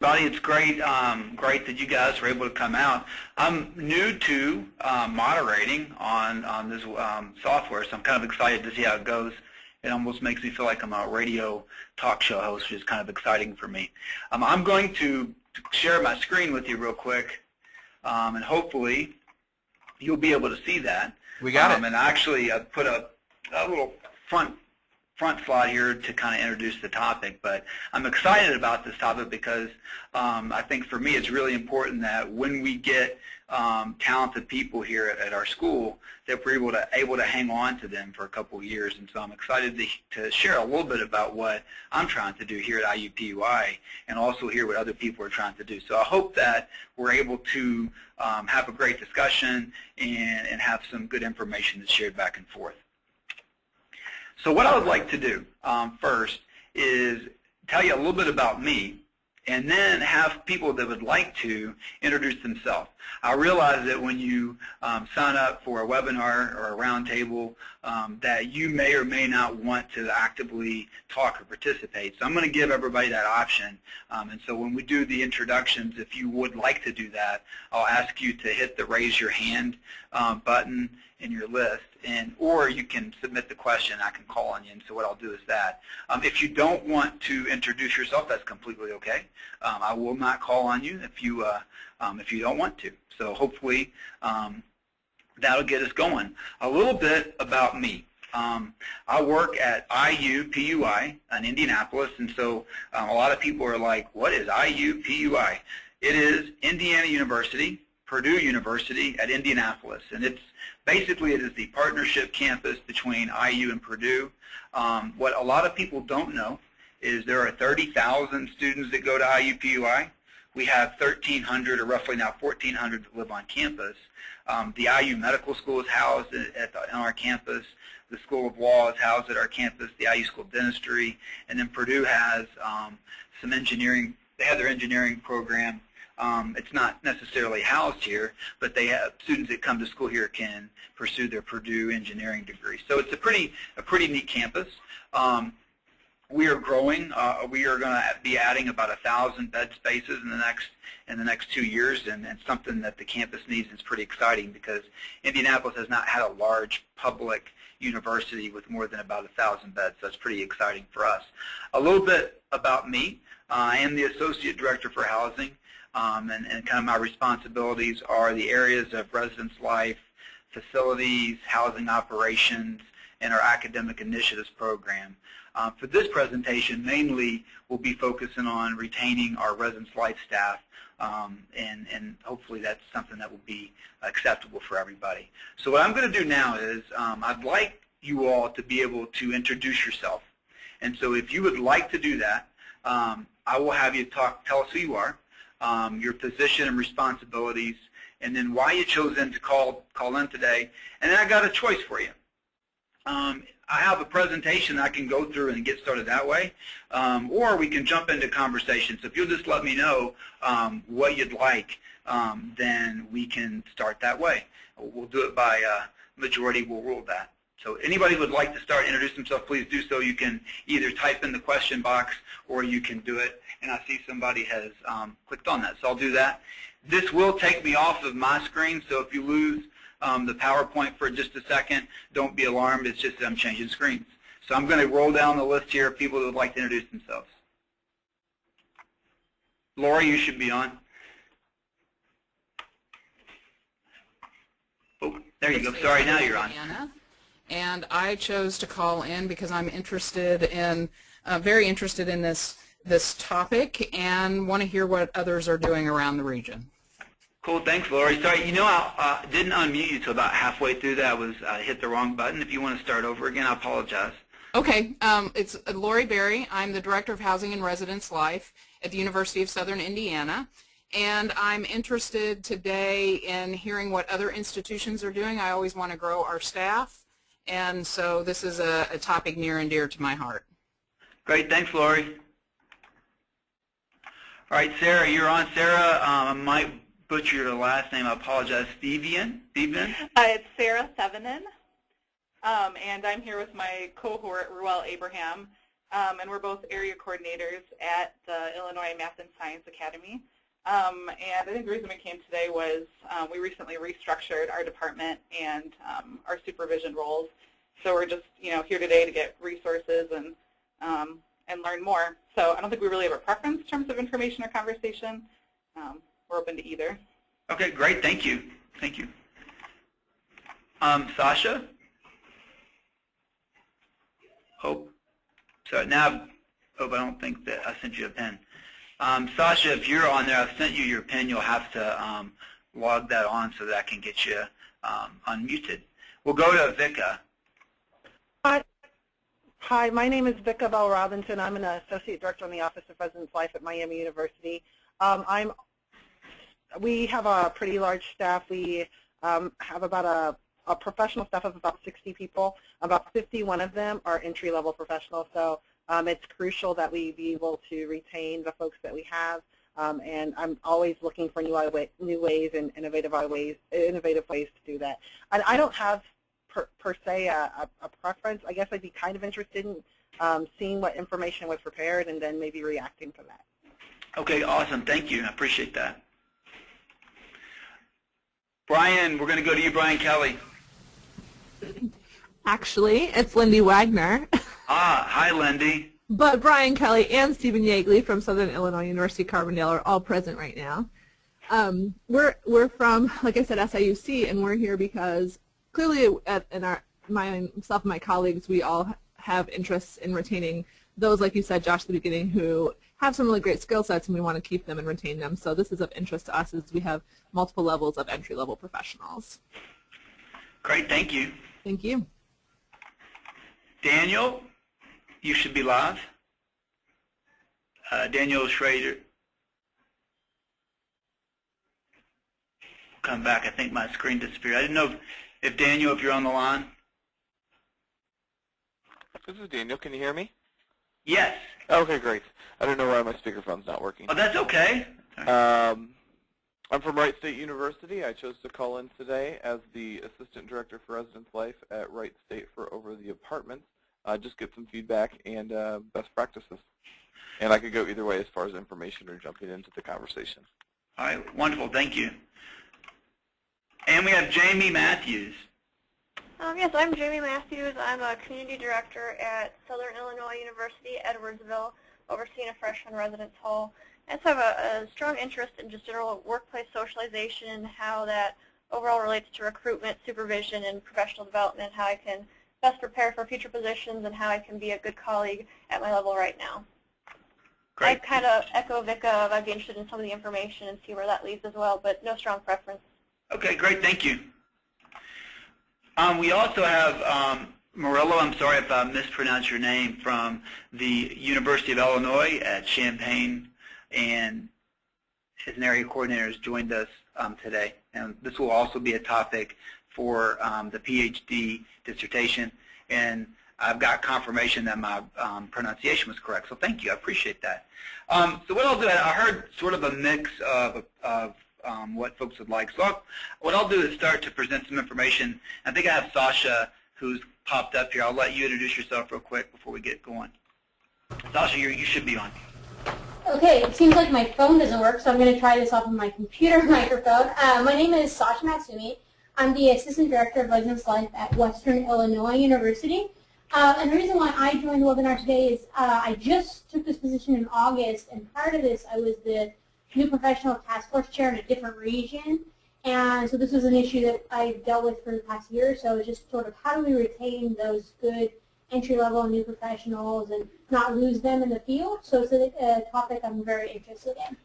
Buddy, it's great, great that you guys were able to come out. I'm new to moderating on this software, so I'm kind of excited to see how it goes. It almost makes me feel like I'm a radio talk show host, which is kind of exciting for me. I'm going to share my screen with you real quick, and hopefully you'll be able to see that. We got it. And actually, I put a little front slide here to kind of introduce the topic, but I'm excited about this topic because I think for me it's really important that when we get talented people here at our school, that we're able to hang on to them for a couple of years. And so I'm excited to share a little bit about what I'm trying to do here at IUPUI and also hear what other people are trying to do. So I hope that we're able to have a great discussion and have some good information that's shared back and forth. So what I would like to do first is tell you a little bit about me and then have people that would like to introduce themselves. I realize that when you sign up for a webinar or a roundtable that you may or may not want to actively talk or participate. So I'm going to give everybody that option. And so when we do the introductions, if you would like to do that, I'll ask you to hit the raise your hand button in your list, or you can submit the question. I can call on you, and so what I'll do is that. If you don't want to introduce yourself, that's completely okay. I will not call on you if you don't want to. So hopefully that'll get us going. A little bit about me. I work at IUPUI in Indianapolis, and so a lot of people are like, what is IUPUI? It is Indiana University, Purdue University at Indianapolis, and it is the partnership campus between IU and Purdue. What a lot of people don't know is there are 30,000 students that go to IUPUI. We have 1,300 or roughly now 1,400 that live on campus. The IU Medical School is housed on our campus. The School of Law is housed at our campus, the IU School of Dentistry, and then Purdue has some engineering. They have their engineering program. It's not necessarily housed here, but they have students that come to school here can pursue their Purdue engineering degree. So it's a pretty neat campus. We are growing. We are going to be adding about 1,000 bed spaces in the next 2 years, and something that the campus needs is pretty exciting because Indianapolis has not had a large public university with more than about 1,000 beds. So that's pretty exciting for us. A little bit about me. I am the Associate Director for Housing. And kind of my responsibilities are the areas of residence life, facilities, housing operations, and our academic initiatives program. For this presentation, mainly we'll be focusing on retaining our residence life staff, and hopefully that's something that will be acceptable for everybody. So what I'm going to do now is I'd like you all to be able to introduce yourself. And so if you would like to do that, I will have you tell us who you are, your position and responsibilities, and then why you chose to call in today. And then I got a choice for you. I have a presentation I can go through and get started that way, or we can jump into conversation. So if you'll just let me know what you'd like, then we can start that way. We'll do it by majority. We'll rule that. So anybody who would like to start, introduce themselves, please do so. You can either type in the question box or you can do it. And I see somebody has clicked on that, so I'll do that. This will take me off of my screen, so if you lose the PowerPoint for just a second, don't be alarmed. It's just that I'm changing screens. So I'm going to roll down the list here of people who would like to introduce themselves. Lori, you should be on. Oh, there you go. Sorry, now you're on. And I chose to call in because I'm interested in, very interested in this topic and want to hear what others are doing around the region. Cool, thanks, Lori. Sorry, you know, I didn't unmute you till about halfway through that. I hit the wrong button. If you want to start over again, I apologize. Okay, it's Lori Berry. I'm the Director of Housing and Residence Life at the University of Southern Indiana, and I'm interested today in hearing what other institutions are doing. I always want to grow our staff, and so this is a topic near and dear to my heart. Great, thanks, Lori. All right, Sarah, you're on. Sarah, I might butcher your last name. I apologize. Stevian? It's Sarah Sevenin, and I'm here with my cohort, Ruel Abraham. and we're both area coordinators at the Illinois Math and Science Academy. And I think the reason we came today was we recently restructured our department and our supervision roles. So we're just here today to get resources and learn more. So I don't think we really have a preference in terms of information or conversation. We're open to either. Okay, great. Thank you. Thank you. Sasha? Hope. So now, Hope, I don't think that I sent you a pen. Sasha, if you're on there, I've sent you your pen. You'll have to log that on so that I can get you unmuted. We'll go to Vika. Hi, my name is Vika Bell Robinson. I'm an associate director on the Office of Residence Life at Miami University. We have a pretty large staff. We have about a professional staff of about 60 people. About 51 of them are entry-level professionals. So it's crucial that we be able to retain the folks that we have. And I'm always looking for new ways and innovative ways to do that. I don't have per se a preference. I guess I'd be kind of interested in seeing what information was prepared and then maybe reacting to that. Okay, awesome. Thank you. I appreciate that. Brian, we're going to go to you, Brian Kelly. Actually, it's Lindy Wagner. Hi, Lindy. But Brian Kelly and Stephen Yeagley from Southern Illinois University Carbondale are all present right now. We're from, like I said, SIUC, and we're here because clearly myself and my colleagues, we all have interests in retaining those, like you said, Josh, at the beginning, who have some really great skill sets, and we want to keep them and retain them. So this is of interest to us as we have multiple levels of entry-level professionals. Great, thank you. Thank you. Daniel, you should be live. Daniel Schrader. Come back. I think my screen disappeared. I didn't know if Daniel, if you're on the line. This is Daniel. Can you hear me? Yes. Okay, great. I don't know why my speakerphone's not working. Oh, that's okay. I'm from Wright State University. I chose to call in today as the Assistant Director for Residence Life at Wright State for over the apartments. Just get some feedback and best practices. And I could go either way as far as information or jumping into the conversation. All right, wonderful. Thank you. And we have Jamie Matthews. Yes, I'm Jamie Matthews. I'm a Community Director at Southern Illinois University, Edwardsville, overseeing a freshman residence hall. I also have a strong interest in just general workplace socialization and how that overall relates to recruitment, supervision, and professional development, how I can best prepare for future positions, and how I can be a good colleague at my level right now. Great. I kind of echo Vika. I'd be interested in some of the information and see where that leads as well, but no strong preference. Okay, great. Thank you. We also have Murillo, I'm sorry if I mispronounced your name, from the University of Illinois at Champaign, and as an area coordinator has joined us today. And this will also be a topic for the PhD dissertation. And I've got confirmation that my pronunciation was correct, so thank you. I appreciate that. So what I'll do, I heard sort of a mix of what folks would like. So what I'll do is start to present some information. I think I have Sasha, who's popped up here. I'll let you introduce yourself real quick before we get going. Sasha, you should be on. Okay, it seems like my phone doesn't work, so I'm going to try this off of my computer microphone. My name is Sasha Matsumi. I'm the Assistant Director of Residence Life at Western Illinois University. And the reason why I joined the webinar today is I just took this position in August, and prior to this I was the new professional task force chair in a different region. And so this was an issue that I've dealt with for the past year, so it's just sort of how do we retain those good entry-level new professionals and not lose them in the field. So it's a topic I'm very interested in.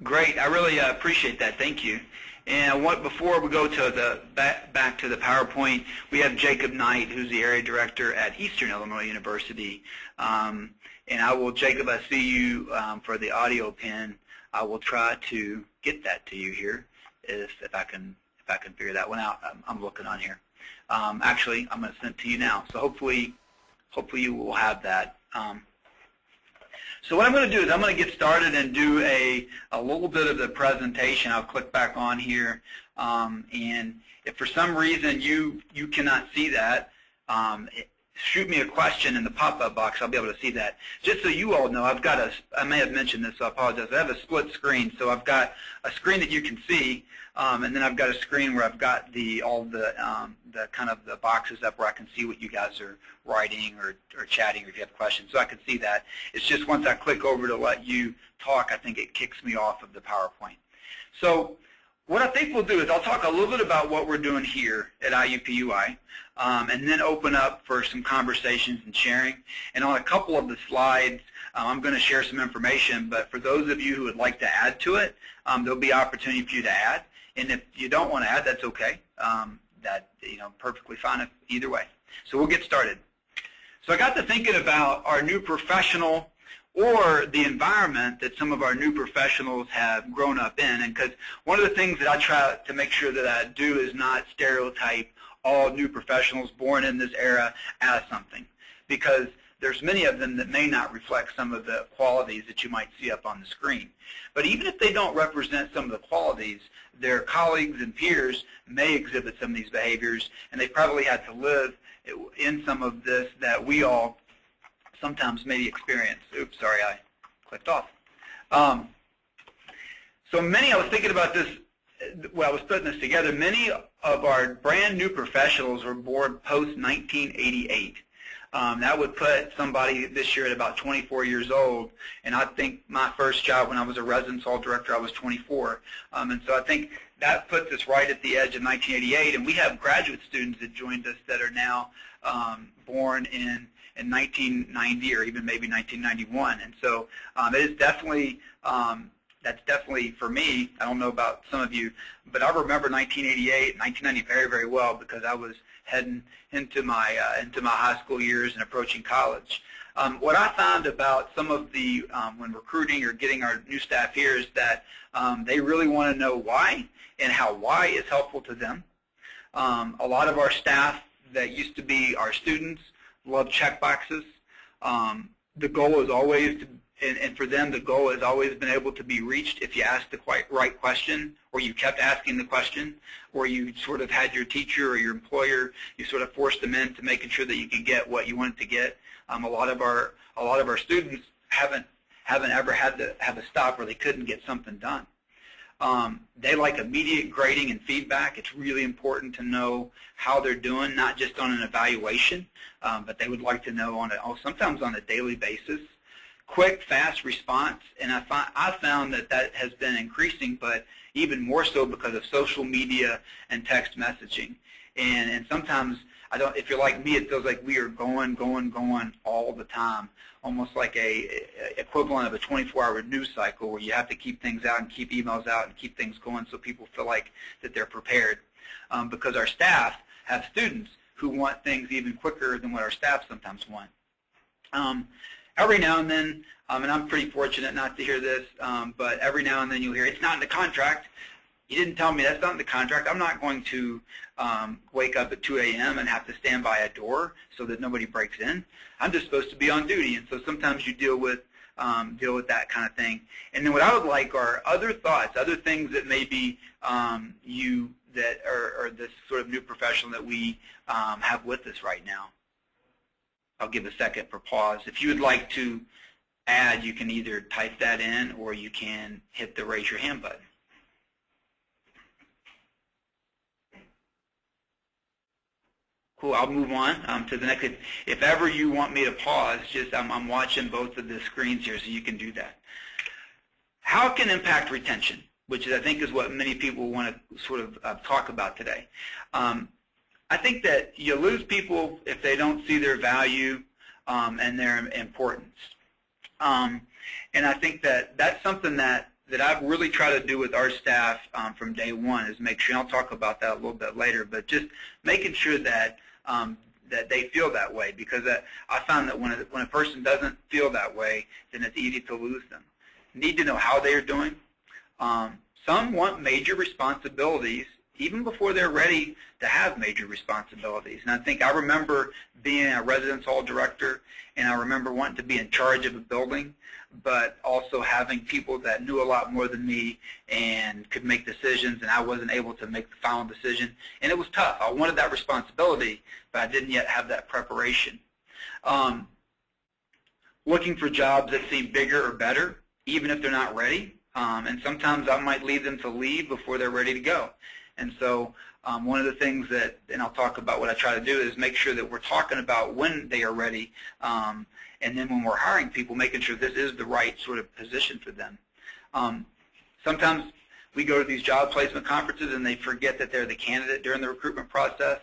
Great. I really appreciate that. Thank you. And before we go to the back to the PowerPoint, we have Jacob Knight, who's the area director at Eastern Illinois University. And Jacob, I see you for the audio pin. I will try to get that to you here, if I can figure that one out. I'm looking on here. Actually, I'm going to send it to you now. So hopefully you will have that. So what I'm going to do is I'm going to get started and do a little bit of the presentation. I'll click back on here, and if for some reason you cannot see that, shoot me a question in the pop-up box. I'll be able to see that. Just so you all know, I may have mentioned this, so I apologize. I have a split screen, so I've got a screen that you can see, and then I've got a screen where I've got all the kind of the boxes up where I can see what you guys are writing or chatting, or if you have questions. So I can see that. It's just once I click over to let you talk, I think it kicks me off of the PowerPoint. So what I think we'll do is I'll talk a little bit about what we're doing here at IUPUI, and then open up for some conversations and sharing. And on a couple of the slides, I'm going to share some information, but for those of you who would like to add to it, there'll be opportunity for you to add. And if you don't want to add, that's okay. Perfectly fine either way. So we'll get started. So I got to thinking about our new professional, or the environment that some of our new professionals have grown up in. And because one of the things that I try to make sure that I do is not stereotype all new professionals born in this era as something, because there's many of them that may not reflect some of the qualities that you might see up on the screen. But even if they don't represent some of the qualities, their colleagues and peers may exhibit some of these behaviors, and they probably had to live in some of this that we all sometimes maybe experience. Oops, sorry, I clicked off. So many, I was thinking about this while I was putting this together, many of our brand new professionals were born post-1988. That would put somebody this year at about 24 years old, and I think my first job when I was a residence hall director, I was 24. And so I think that puts us right at the edge of 1988, and we have graduate students that joined us that are now born in 1990 or even maybe 1991. And so it is definitely, that's definitely for me, I don't know about some of you, but I remember 1988, 1990 very, very well, because I was heading into my high school years and approaching college. What I found about some of the, when recruiting or getting our new staff here, is that they really want to know why and how why is helpful to them. A lot of our staff that used to be our students love check boxes. The goal is always to, and for them, the goal has always been able to be reached if you asked the right question, or you kept asking the question, or you sort of had your teacher or your employer, you sort of forced them into making sure that you could get what you wanted to get. A lot of our students haven't ever had to have a stop where they couldn't get something done. They like immediate grading and feedback. It's really important to know how they're doing, not just on an evaluation, but they would like to know sometimes on a daily basis. Quick, fast response, and I found that has been increasing, but even more so because of social media and text messaging. And sometimes, if you're like me, it feels like we are going all the time, almost like a equivalent of a 24-hour news cycle where you have to keep things out and keep emails out and keep things going so people feel like that they're prepared. Because our staff have students who want things even quicker than what our staff sometimes want. Every now and then, and I'm pretty fortunate not to hear this, but every now and then you'll hear, it's not in the contract. You didn't tell me that's not in the contract. I'm not going to wake up at 2 a.m. and have to stand by a door so that nobody breaks in. I'm just supposed to be on duty, and so sometimes you deal with that kind of thing. And then what I would like are other thoughts, other things that maybe you that are this sort of new professional that we have with us right now. I'll give a second for pause. If you would like to add, you can either type that in or you can hit the raise your hand button. Cool, I'll move on to the next. If ever you want me to pause, just I'm watching both of the screens here, so you can do that. How can impact retention, which I think is what many people want to sort of talk about today. I think that you lose people if they don't see their value and their importance. And I think that that's something that I've really tried to do with our staff from day one, is make sure, and I'll talk about that a little bit later, but just making sure that that they feel that way, because I found that when a person doesn't feel that way, then it's easy to lose them. Need to know how they are doing. Some want major responsibilities even before they're ready to have major responsibilities. And I remember being a residence hall director, and I remember wanting to be in charge of a building, but also having people that knew a lot more than me and could make decisions, and I wasn't able to make the final decision. And it was tough. I wanted that responsibility, but I didn't yet have that preparation. Looking for jobs that seem bigger or better, even if they're not ready. And sometimes I might lead them to leave before they're ready to go. And so one of the things that, and I'll talk about what I try to do, is make sure that we're talking about when they are ready, and then when we're hiring people, making sure this is the right sort of position for them. Sometimes we go to these job placement conferences and they forget that they're the candidate during the recruitment process.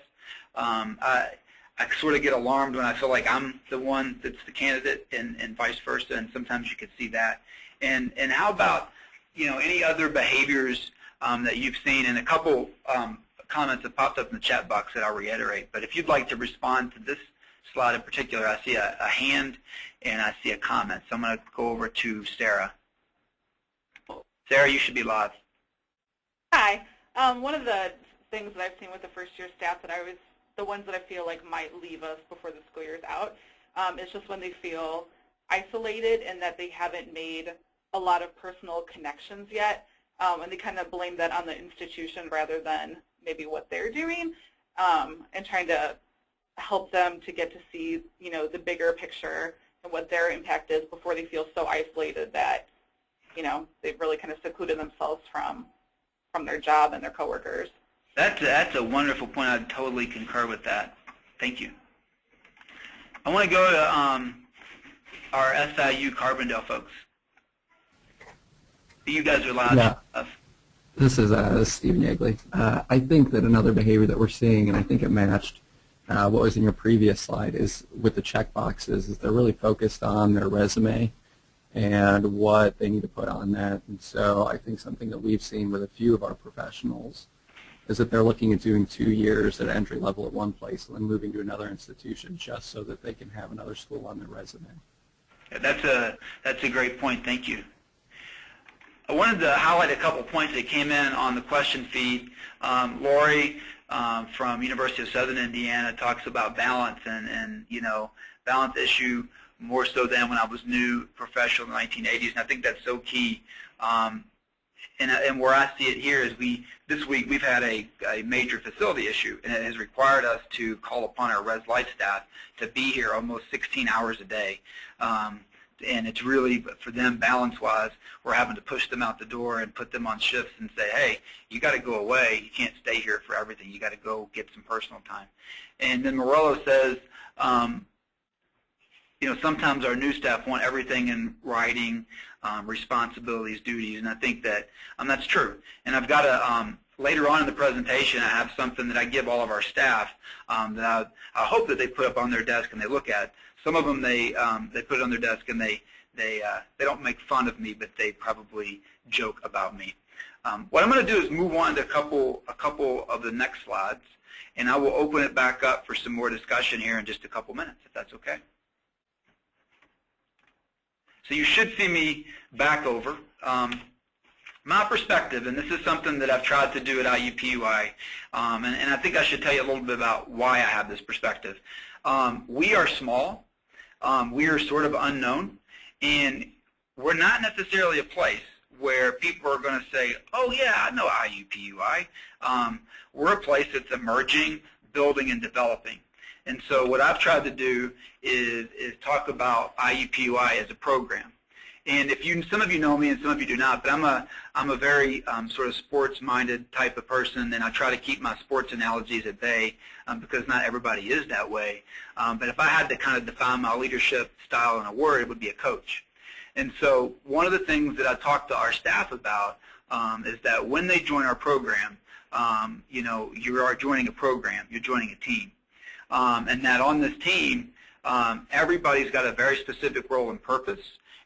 I sort of get alarmed when I feel like I'm the one that's the candidate, and vice versa, and sometimes you can see that. And how about, you know, any other behaviors that you've seen? And a couple comments have popped up in the chat box that I'll reiterate. But if you'd like to respond to this slide in particular, I see a hand and I see a comment. So I'm going to go over to Sarah. Sarah, you should be live. Hi. One of the things that I've seen with the first-year staff that the ones that I feel like might leave us before the school year's out, is just when they feel isolated and that they haven't made a lot of personal connections yet, and they kind of blame that on the institution rather than maybe what they're doing, and trying to help them to get to see, you know, the bigger picture and what their impact is before they feel so isolated that, you know, they've really kind of secluded themselves from their job and their coworkers. That's a wonderful point. I totally concur with that. Thank you. I want to go to our SIU Carbondale folks. You guys are live. Yeah. This is Stephen Yeagley. I think that another behavior that we're seeing, and I think it matched what was in your previous slide, is with the check boxes, is they're really focused on their resume and what they need to put on that. And so I think something that we've seen with a few of our professionals is that they're looking at doing 2 years at entry level at one place and then moving to another institution just so that they can have another school on their resume. Yeah, that's a great point. Thank you. I wanted to highlight a couple points that came in on the question feed. Lori from University of Southern Indiana talks about balance and you know, balance issue more so than when I was new professional in the 1980s, and I think that's so key. And where I see it here is this week we've had a major facility issue, and it has required us to call upon our Res Life staff to be here almost 16 hours a day. And it's really, for them, balance-wise, we're having to push them out the door and put them on shifts and say, hey, you got to go away. You can't stay here for everything. You got to go get some personal time. And then Morello says, you know, sometimes our new staff want everything in writing, responsibilities, duties, and I think that that's true. And I've got a, later on in the presentation, I have something that I give all of our staff that I hope that they put up on their desk and they look at. Some of them they put it on their desk and they don't make fun of me, but they probably joke about me. What I'm going to do is move on to a couple of the next slides, and I will open it back up for some more discussion here in just a couple minutes, if that's okay. So you should see me back over. My perspective, and this is something that I've tried to do at IUPUI, and I think I should tell you a little bit about why I have this perspective. We are small. We are sort of unknown, and we're not necessarily a place where people are going to say, oh, yeah, I know IUPUI. We're a place that's emerging, building, and developing. And so what I've tried to do is talk about IUPUI as a program. And some of you know me and some of you do not, but I'm a very sort of sports-minded type of person, and I try to keep my sports analogies at bay because not everybody is that way. But if I had to kind of define my leadership style in a word, it would be a coach. And so one of the things that I talk to our staff about is that when they join our program, you know, you are joining a program, you're joining a team. And that on this team, everybody's got a very specific role and purpose,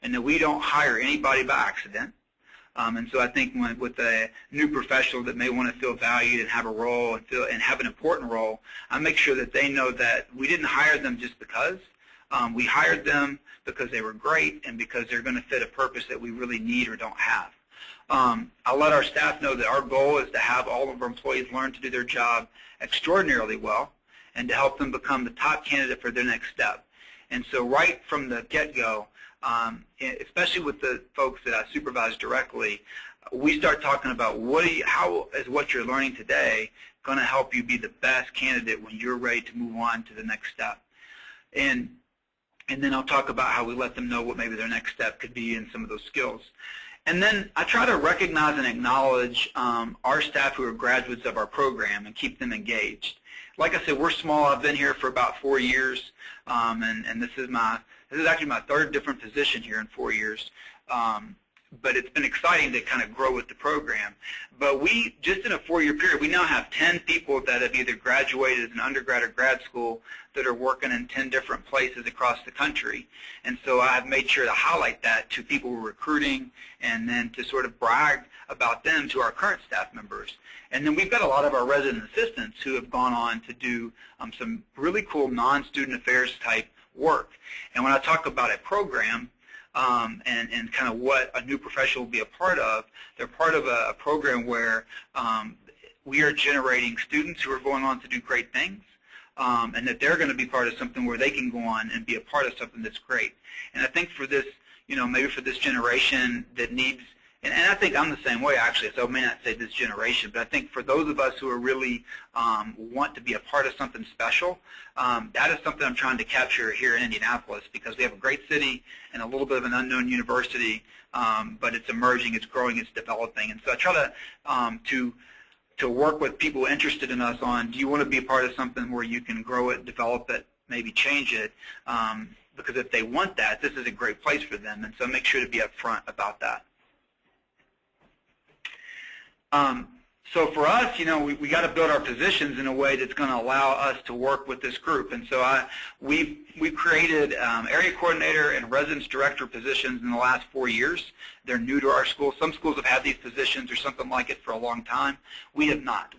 and that we don't hire anybody by accident. And so I think with a new professional that may want to feel valued and have a role and have an important role, I make sure that they know that we didn't hire them just because. We hired them because they were great and because they're going to fit a purpose that we really need or don't have. I'll let our staff know that our goal is to have all of our employees learn to do their job extraordinarily well and to help them become the top candidate for their next step. And so right from the get-go, especially with the folks that I supervise directly, we start talking about how is what you're learning today going to help you be the best candidate when you're ready to move on to the next step. And then I'll talk about how we let them know what maybe their next step could be in some of those skills. And then I try to recognize and acknowledge our staff who are graduates of our program and keep them engaged. Like I said, we're small. I've been here for about 4 years, and this is actually my third different position here in 4 years. But it's been exciting to kind of grow with the program. But we, just in a 4-year period, we now have 10 people that have either graduated as an undergrad or grad school that are working in 10 different places across the country. And so I've made sure to highlight that to people we're recruiting and then to sort of brag about them to our current staff members. And then we've got a lot of our resident assistants who have gone on to do some really cool non-student affairs type work. And when I talk about a program, and kind of what a new professional will be a part of, they're part of a program where we are generating students who are going on to do great things, and that they're going to be part of something where they can go on and be a part of something that's great. And I think for this, maybe for this generation that needs, and I think I'm the same way actually, so I may not say this generation, but I think for those of us who are really want to be a part of something special, that is something I'm trying to capture here in Indianapolis, because we have a great city and a little bit of an unknown university, but it's emerging, it's growing, it's developing. And so I try to work with people interested in us on, do you want to be a part of something where you can grow it, develop it, maybe change it, because if they want that, this is a great place for them. And so make sure to be upfront about that. So for us, we got to build our positions in a way that's going to allow us to work with this group. And so we created area coordinator and residence director positions in the last 4 years. They're new to our school. Some schools have had these positions or something like it for a long time. We have not.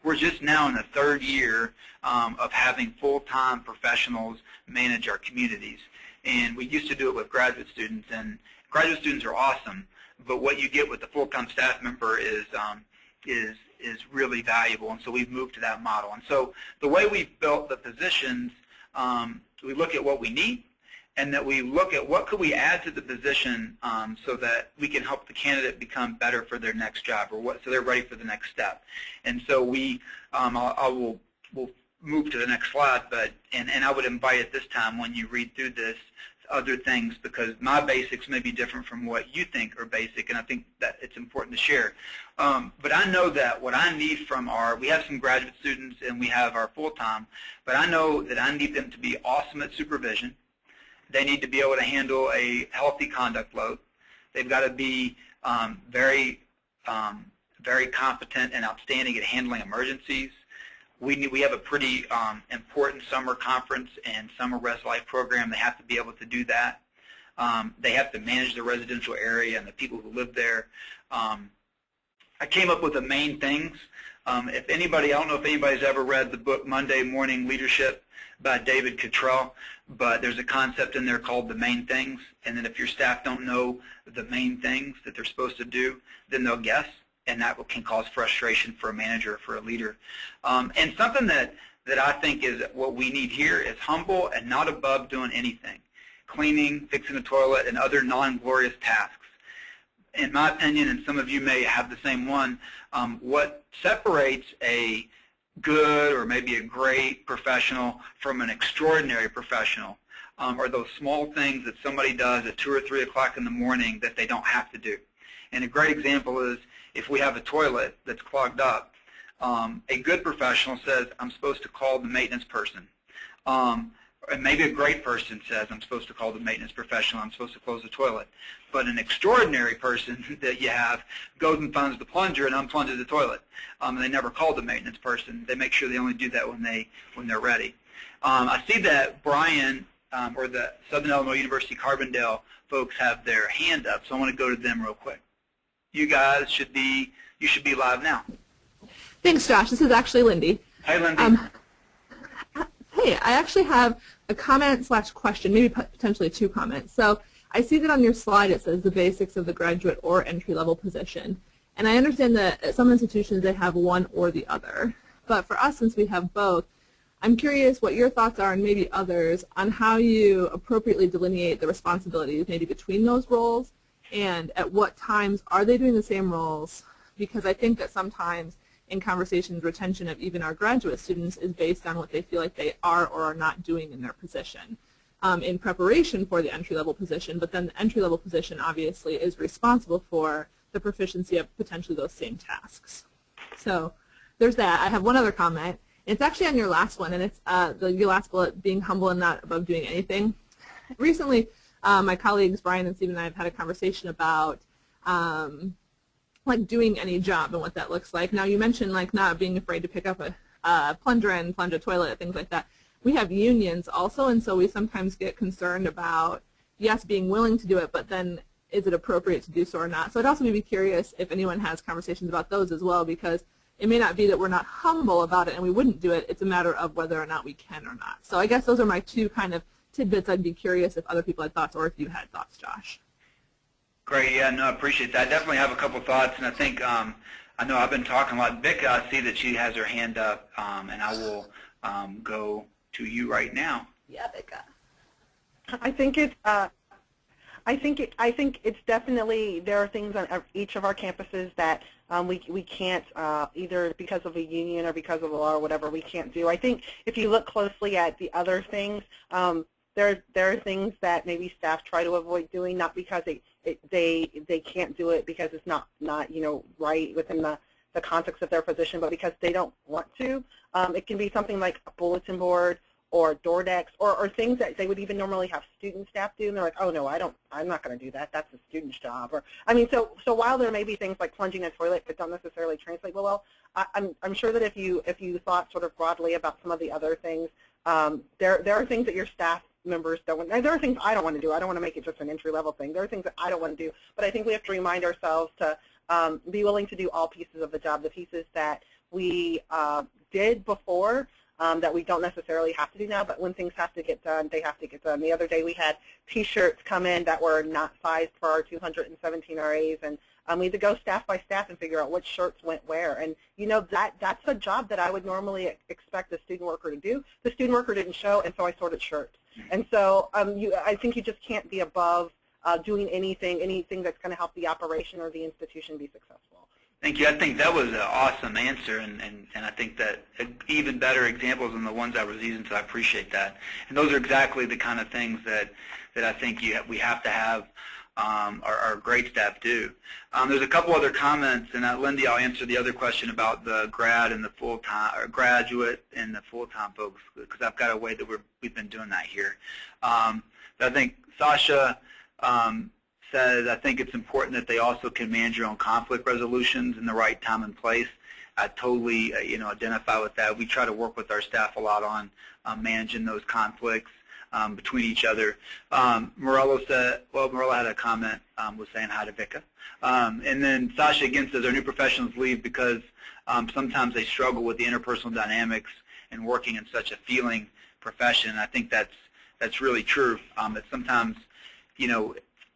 We're just now in the 3rd year of having full-time professionals manage our communities. And we used to do it with graduate students, and graduate students are awesome. But what you get with the full-time staff member is really valuable, and so we've moved to that model. And so the way we've built the positions, we look at what we need, and that we look at what could we add to the position so that we can help the candidate become better for their next job, or so they're ready for the next step. And so we'll move to the next slide, and I would invite at this time, when you read through this, other things, because my basics may be different from what you think are basic, and I think that it's important to share. But I know that what I need from we have some graduate students and we have our full-time, but I know that I need them to be awesome at supervision. They need to be able to handle a healthy conduct load. They've got to be very competent and outstanding at handling emergencies. We have a pretty important summer conference and summer res life program. They have to be able to do that. They have to manage the residential area and the people who live there. I came up with the main things. If anybody, I don't know if anybody's ever read the book Monday Morning Leadership by David Cottrell, but there's a concept in there called the main things. And then if your staff don't know the main things that they're supposed to do, then they'll guess. And that can cause frustration for a manager or for a leader. And something that I think is what we need here is humble and not above doing anything. Cleaning, fixing a toilet, and other non-glorious tasks. In my opinion, and some of you may have the same one, what separates a good or maybe a great professional from an extraordinary professional are those small things that somebody does at 2 or 3 o'clock in the morning that they don't have to do. And a great example is, if we have a toilet that's clogged up, a good professional says, I'm supposed to call the maintenance person. And maybe a great person says, I'm supposed to call the maintenance professional, I'm supposed to close the toilet. But an extraordinary person that you have goes and finds the plunger and unplunges the toilet. And they never call the maintenance person. They make sure they only do that when they're ready. I see that Brian, or the Southern Illinois University Carbondale folks, have their hand up, so I want to go to them real quick. You guys should be live now. Thanks, Josh. This is actually Lindy. Hey, Lindy. Hey, I actually have a comment/question, maybe potentially 2 comments. So I see that on your slide it says the basics of the graduate or entry-level position. And I understand that at some institutions they have one or the other. But for us, since we have both, I'm curious what your thoughts are, and maybe others, on how you appropriately delineate the responsibilities maybe between those roles, and at what times are they doing the same roles? Because I think that sometimes in conversations, retention of even our graduate students is based on what they feel like they are or are not doing in their position in preparation for the entry-level position, but then the entry-level position obviously is responsible for the proficiency of potentially those same tasks. So there's that. I have one other comment. It's actually on your last one, and it's your last bullet, being humble and not above doing anything. Recently, my colleagues, Brian and Steve and I, have had a conversation about like doing any job and what that looks like. Now, you mentioned like not being afraid to pick up a plunger and plunge a toilet, things like that. We have unions also, and so we sometimes get concerned about, yes, being willing to do it, but then is it appropriate to do so or not? So I'd also be curious if anyone has conversations about those as well, because it may not be that we're not humble about it and we wouldn't do it. It's a matter of whether or not we can or not. So I guess those are my two kind of tidbits. I'd be curious if other people had thoughts or if you had thoughts, Josh. Great. Yeah, no, I appreciate that. I definitely have a couple thoughts, and I think I know I've been talking a lot. Vic, I see that she has her hand up, and I will go to you right now. Yeah, Becca. I think it's definitely, there are things on each of our campuses that we can't, either because of a union or because of the law or whatever, we can't do. I think if you look closely at the other things, there are things that maybe staff try to avoid doing, not because they can't do it because it's not right within the context of their position, but because they don't want to. It can be something like a bulletin board or door decks, or things that they would even normally have student staff do, and they're like, oh no, I'm not going to do that. That's a student's job. Or I mean, so while there may be things like plunging a toilet that don't necessarily translate well, I'm sure that if you thought sort of broadly about some of the other things, there are things that your staff members don't want. There are things I don't want to do. I don't want to make it just an entry-level thing. There are things that I don't want to do, but I think we have to remind ourselves to be willing to do all pieces of the job, the pieces that we did before, that we don't necessarily have to do now, but when things have to get done, they have to get done. The other day we had T-shirts come in that were not sized for our 217 RAs, and we had to go staff by staff and figure out which shirts went where. And that's a job that I would normally expect a student worker to do. The student worker didn't show, and so I sorted shirts. And so I think you just can't be above doing anything that's going to help the operation or the institution be successful. Thank you. I think that was an awesome answer, and I think that even better examples than the ones I was using, so I appreciate that. And those are exactly the kind of things that I think we have to have our great staff do. There's a couple other comments, and Lindy, I'll answer the other question about the grad and the full-time, or graduate and the full-time folks, because I've got a way that we've been doing that here. But I think Sasha says, I think it's important that they also can manage your own conflict resolutions in the right time and place. I totally identify with that. We try to work with our staff a lot on managing those conflicts between each other. Morello said, well, Morello had a comment, was saying hi to Vika. And then Sasha again says, our new professionals leave because sometimes they struggle with the interpersonal dynamics and working in such a feeling profession. I think that's really true. That sometimes,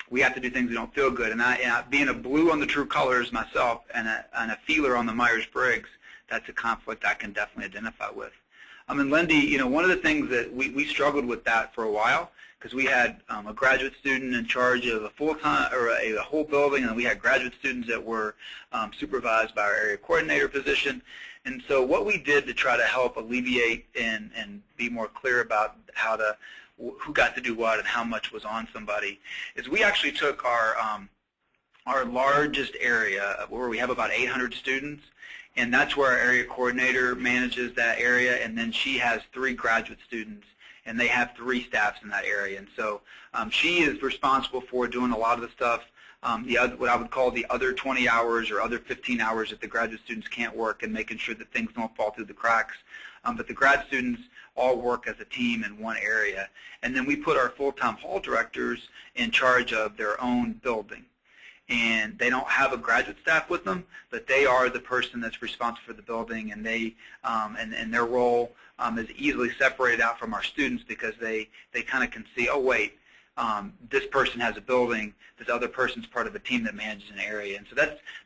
we have to do things that don't feel good. And I being a blue on the True Colors myself and a feeler on the Myers-Briggs, that's a conflict I can definitely identify with. And Lindy, one of the things that we struggled with that for a while, because we had a graduate student in charge of a full-time or a whole building, and we had graduate students that were supervised by our area coordinator position. And so what we did to try to help alleviate and be more clear about who got to do what and how much was on somebody is we actually took our largest area where we have about 800 students, and that's where our area coordinator manages that area, and then she has 3 graduate students, and they have 3 staffs in that area. And so she is responsible for doing a lot of the stuff, what I would call the other 20 hours or other 15 hours that the graduate students can't work, and making sure that things don't fall through the cracks. But the grad students all work as a team in one area. And then we put our full-time hall directors in charge of their own building. And they don't have a graduate staff with them, but they are the person that's responsible for the building, and they and their role is easily separated out from our students because they kind of can see, oh wait, this person has a building, this other person's part of a team that manages an area. And so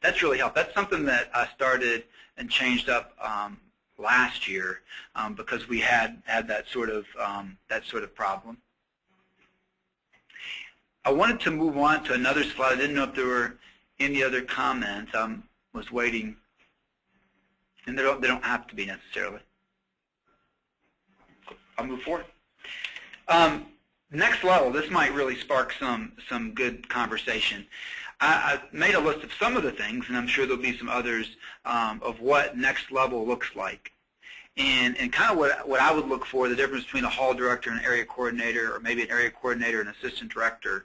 that's really helped. That's something that I started and changed up last year because we had that sort of problem. I wanted to move on to another slide. I didn't know if there were any other comments. I was waiting And they don't have to be necessarily. I'll move forward. Next level, this might really spark some good conversation. I made a list of some of the things, and I'm sure there'll be some others of what next level looks like. And kind of what I would look for, the difference between a hall director and an area coordinator, or maybe an area coordinator and assistant director,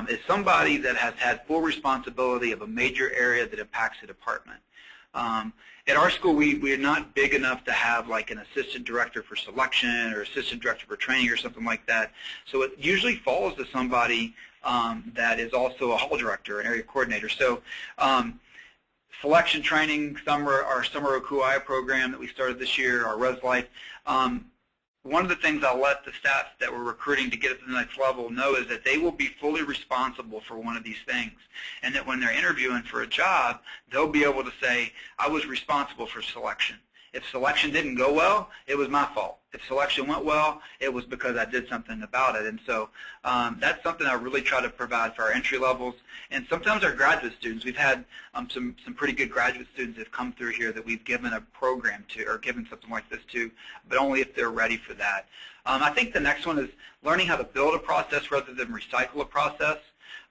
is somebody that has had full responsibility of a major area that impacts the department. At our school, we are not big enough to have like an assistant director for selection or assistant director for training or something like that. So it usually falls to somebody that is also a hall director, an area coordinator. So selection training, our summer OQI program that we started this year, our Res Life, one of the things I'll let the staff that we're recruiting to get it to the next level know is that they will be fully responsible for one of these things, and that when they're interviewing for a job, they'll be able to say, I was responsible for selection. If selection didn't go well, it was my fault. If selection went well, it was because I did something about it. And so that's something I really try to provide for our entry levels. And sometimes our graduate students, we've had some pretty good graduate students that have come through here that we've given a program to, or given something like this to, but only if they're ready for that. I think the next one is learning how to build a process rather than recycle a process.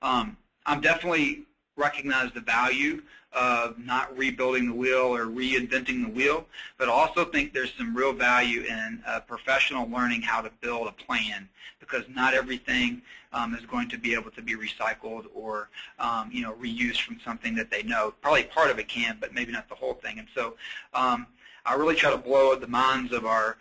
I'm definitely recognize the value of not rebuilding the wheel or reinventing the wheel, but I also think there's some real value in a professional learning how to build a plan, because not everything is going to be able to be recycled or reused from something that they know. Probably part of it can, but maybe not the whole thing. And so I really try to blow the minds of our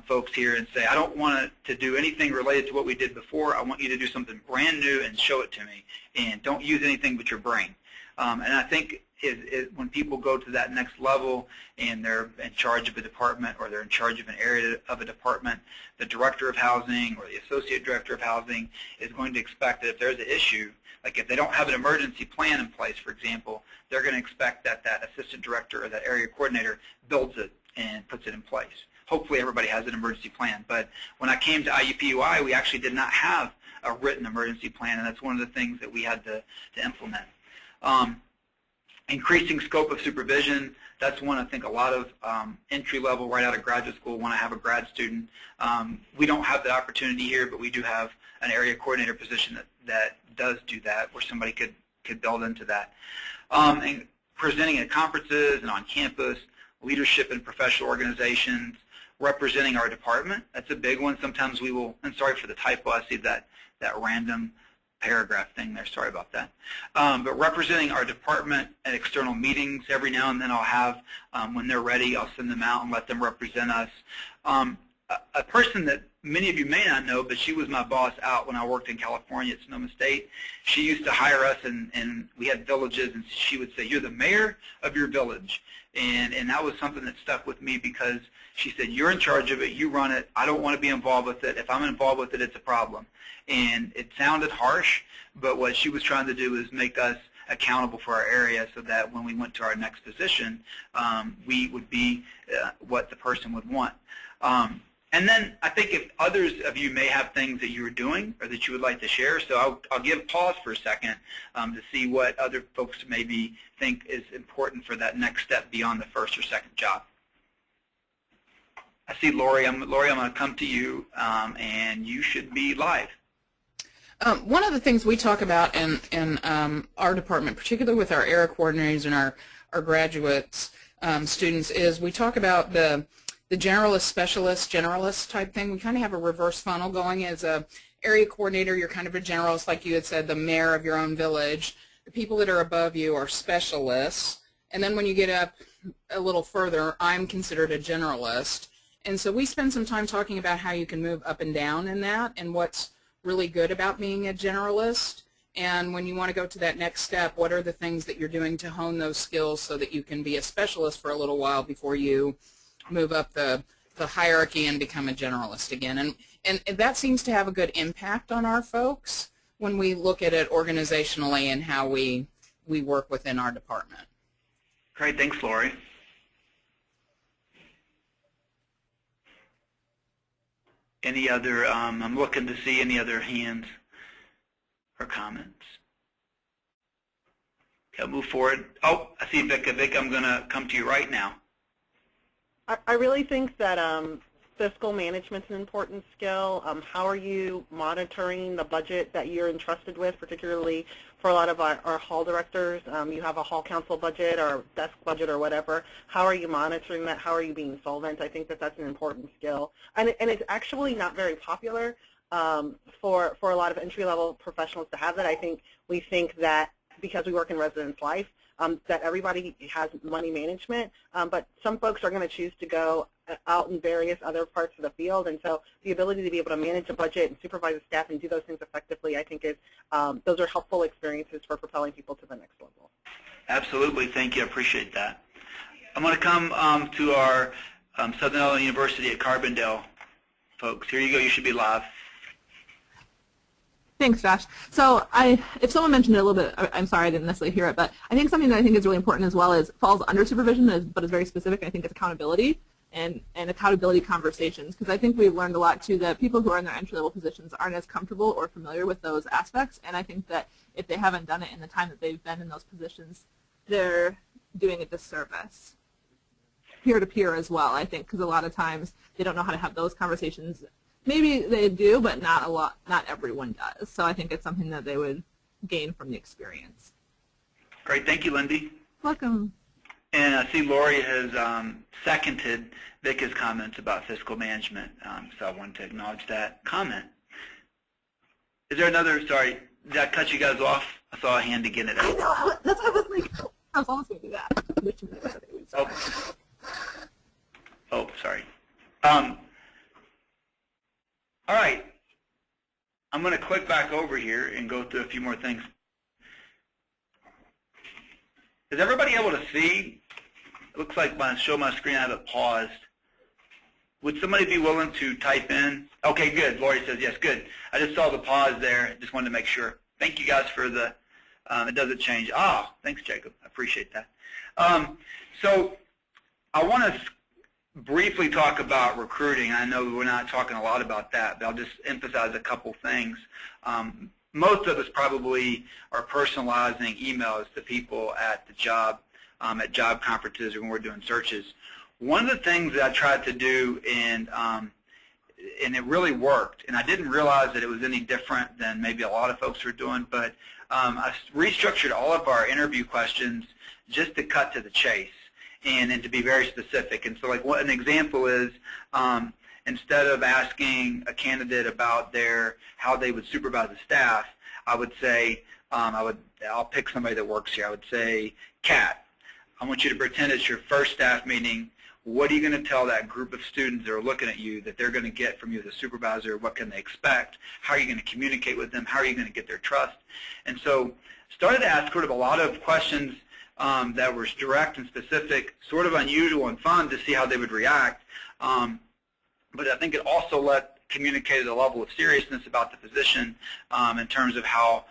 folks here and say, I don't want to do anything related to what we did before. I want you to do something brand new and show it to me, and don't use anything but your brain. And I think when people go to that next level and they're in charge of a department or they're in charge of an area of a department, the director of housing or the associate director of housing is going to expect that if there's an issue, like if they don't have an emergency plan in place, for example, they're going to expect that that assistant director or that area coordinator builds it and puts it in place. Hopefully everybody has an emergency plan. But when I came to IUPUI, we actually did not have a written emergency plan, and that's one of the things that we had to implement. Increasing scope of supervision, that's one I think a lot of entry level right out of graduate school want to have a grad student. We don't have that opportunity here, but we do have an area coordinator position that does do that, where somebody could build into that. And presenting at conferences and on campus, leadership in professional organizations, representing our department, that's a big one. Sometimes we will, and sorry for the typo, I see that random paragraph thing there, sorry about that. But representing our department at external meetings, every now and then I'll have, when they're ready, I'll send them out and let them represent us. A person that many of you may not know, but she was my boss out when I worked in California at Sonoma State. She used to hire us, and we had villages, and she would say, you're the mayor of your village. And that was something that stuck with me, because she said, you're in charge of it, you run it, I don't want to be involved with it. If I'm involved with it, it's a problem. And it sounded harsh, but what she was trying to do is make us accountable for our area, so that when we went to our next position, we would be what the person would want. And then I think if others of you may have things that you are doing or that you would like to share, so I'll give pause for a second to see what other folks maybe think is important for that next step beyond the first or second job. I see Lori. Lori, I'm going to come to you, and you should be live. One of the things we talk about in our department, particularly with our area coordinators and our graduates, students, is we talk about the generalist, specialist, generalist type thing. We kind of have a reverse funnel going. As a area coordinator, you're kind of a generalist, like you had said, the mayor of your own village. The people that are above you are specialists. And then when you get up a little further, I'm considered a generalist. And so we spend some time talking about how you can move up and down in that, and what's really good about being a generalist. And when you want to go to that next step, what are the things that you're doing to hone those skills so that you can be a specialist for a little while before you move up the hierarchy and become a generalist again. And that seems to have a good impact on our folks when we look at it organizationally and how we work within our department. Great, thanks, Lori. Any other, I'm looking to see any other hands or comments. Okay, I'll move forward. Oh, I see Vika. Vika, I'm going to come to you right now. I really think that fiscal management's an important skill. How are you monitoring the budget that you're entrusted with, particularly for a lot of our hall directors? You have a hall council budget or desk budget or whatever. How are you monitoring that? How are you being solvent? I think that that's an important skill. And it's actually not very popular for a lot of entry-level professionals to have that. I think we think that because we work in residence life, that everybody has money management, but some folks are going to choose to go out in various other parts of the field, and so the ability to be able to manage a budget and supervise the staff and do those things effectively, I think, is those are helpful experiences for propelling people to the next level. Absolutely. Thank you. I appreciate that. I'm going to come to our Southern Illinois University at Carbondale folks. Here you go. You should be live. Thanks, Josh. So if someone mentioned it a little bit, I'm sorry I didn't necessarily hear it, but I think something that I think is really important as well is falls under supervision, but is very specific. I think it's accountability and accountability conversations, because I think we've learned a lot too that people who are in their entry-level positions aren't as comfortable or familiar with those aspects, and I think that if they haven't done it in the time that they've been in those positions, they're doing a disservice. Peer-to-peer as well, I think, because a lot of times they don't know how to have those conversations. Maybe they do, but not everyone does. So I think it's something that they would gain from the experience. Great. Thank you, Lindy. Welcome. And I see Lori has seconded Vic's comments about fiscal management, so I wanted to acknowledge that comment. Is there another, sorry, did I cut you guys off? I saw a hand again at it. I know, that's what I was like, I was almost going to do that. Oh, sorry. All right. I'm going to click back over here and go through a few more things. Is everybody able to see? It looks like when I show my screen, I have it paused. Would somebody be willing to type in? Okay, good. Lori says yes, good. I just saw the pause there. Just wanted to make sure. Thank you guys for the, it doesn't change. Oh, thanks, Jacob. I appreciate that. So I want to briefly talk about recruiting. I know we're not talking a lot about that, but I'll just emphasize a couple things. Most of us probably are personalizing emails to people at the job, at job conferences or when we're doing searches. One of the things that I tried to do, and it really worked, and I didn't realize that it was any different than maybe a lot of folks are doing, but I restructured all of our interview questions just to cut to the chase and to be very specific. And so like what an example is, instead of asking a candidate about how they would supervise the staff, I would say, I'll pick somebody that works here. I would say, Kat, I want you to pretend it's your first staff meeting. What are you going to tell that group of students that are looking at you that they're going to get from you as a supervisor? What can they expect? How are you going to communicate with them? How are you going to get their trust? And so started to ask sort of a lot of questions that were direct and specific, sort of unusual and fun to see how they would react. But I think it also communicated a level of seriousness about the position in terms of how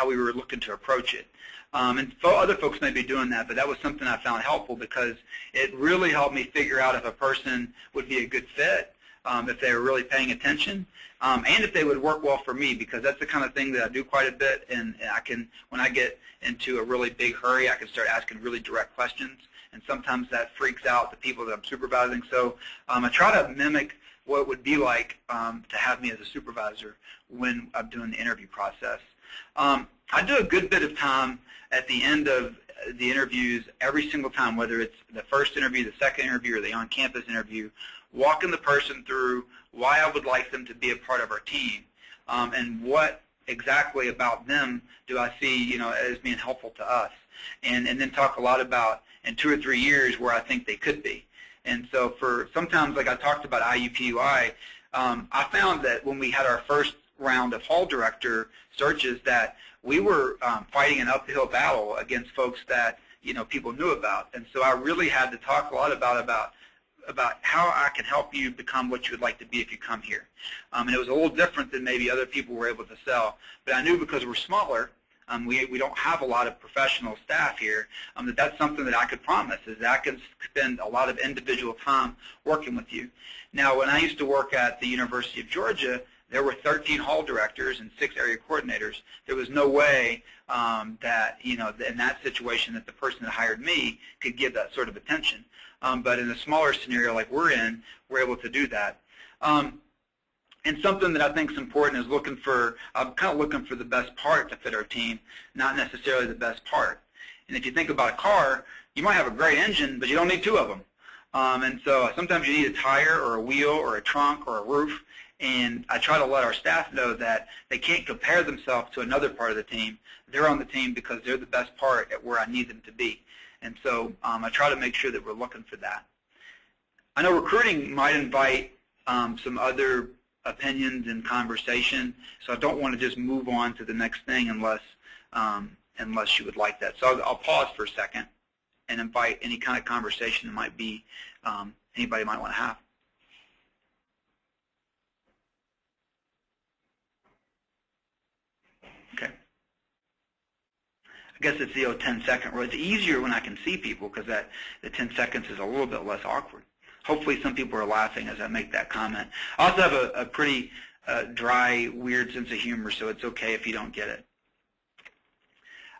we were looking to approach it. And other folks may be doing that, but that was something I found helpful because it really helped me figure out if a person would be a good fit, if they were really paying attention, and if they would work well for me, because that's the kind of thing that I do quite a bit, and I can, when I get into a really big hurry, I can start asking really direct questions, and sometimes that freaks out the people that I'm supervising. So I try to mimic what it would be like to have me as a supervisor when I'm doing the interview process. I do a good bit of time at the end of the interviews every single time, whether it's the first interview, the second interview, or the on-campus interview, walking the person through why I would like them to be a part of our team, and what exactly about them do I see, as being helpful to us, and then talk a lot about in 2 or 3 years where I think they could be. And so for sometimes, like I talked about IUPUI, I found that when we had our first round of hall director searches that we were fighting an uphill battle against folks that people knew about, and so I really had to talk a lot about how I can help you become what you would like to be if you come here. And it was a little different than maybe other people were able to sell, but I knew because we're smaller, we don't have a lot of professional staff here, that's something that I could promise, is that I can spend a lot of individual time working with you. Now, when I used to work at the University of Georgia, there were 13 hall directors and 6 area coordinators. There was no way that, in that situation that the person that hired me could give that sort of attention. But in a smaller scenario like we're in, we're able to do that. And something that I think is important is I'm kind of looking for the best part to fit our team, not necessarily the best part. And if you think about a car, you might have a great engine, but you don't need 2 of them. And so sometimes you need a tire or a wheel or a trunk or a roof. And I try to let our staff know that they can't compare themselves to another part of the team. They're on the team because they're the best part at where I need them to be. And so I try to make sure that we're looking for that. I know recruiting might invite some other opinions and conversation, so I don't want to just move on to the next thing unless you would like that. So I'll pause for a second and invite any kind of conversation that might be anybody might want to have. Okay. I guess it's the 10-second rule. It's easier when I can see people because the 10 seconds is a little bit less awkward. Hopefully some people are laughing as I make that comment. I also have a pretty dry, weird sense of humor, so it's okay if you don't get it.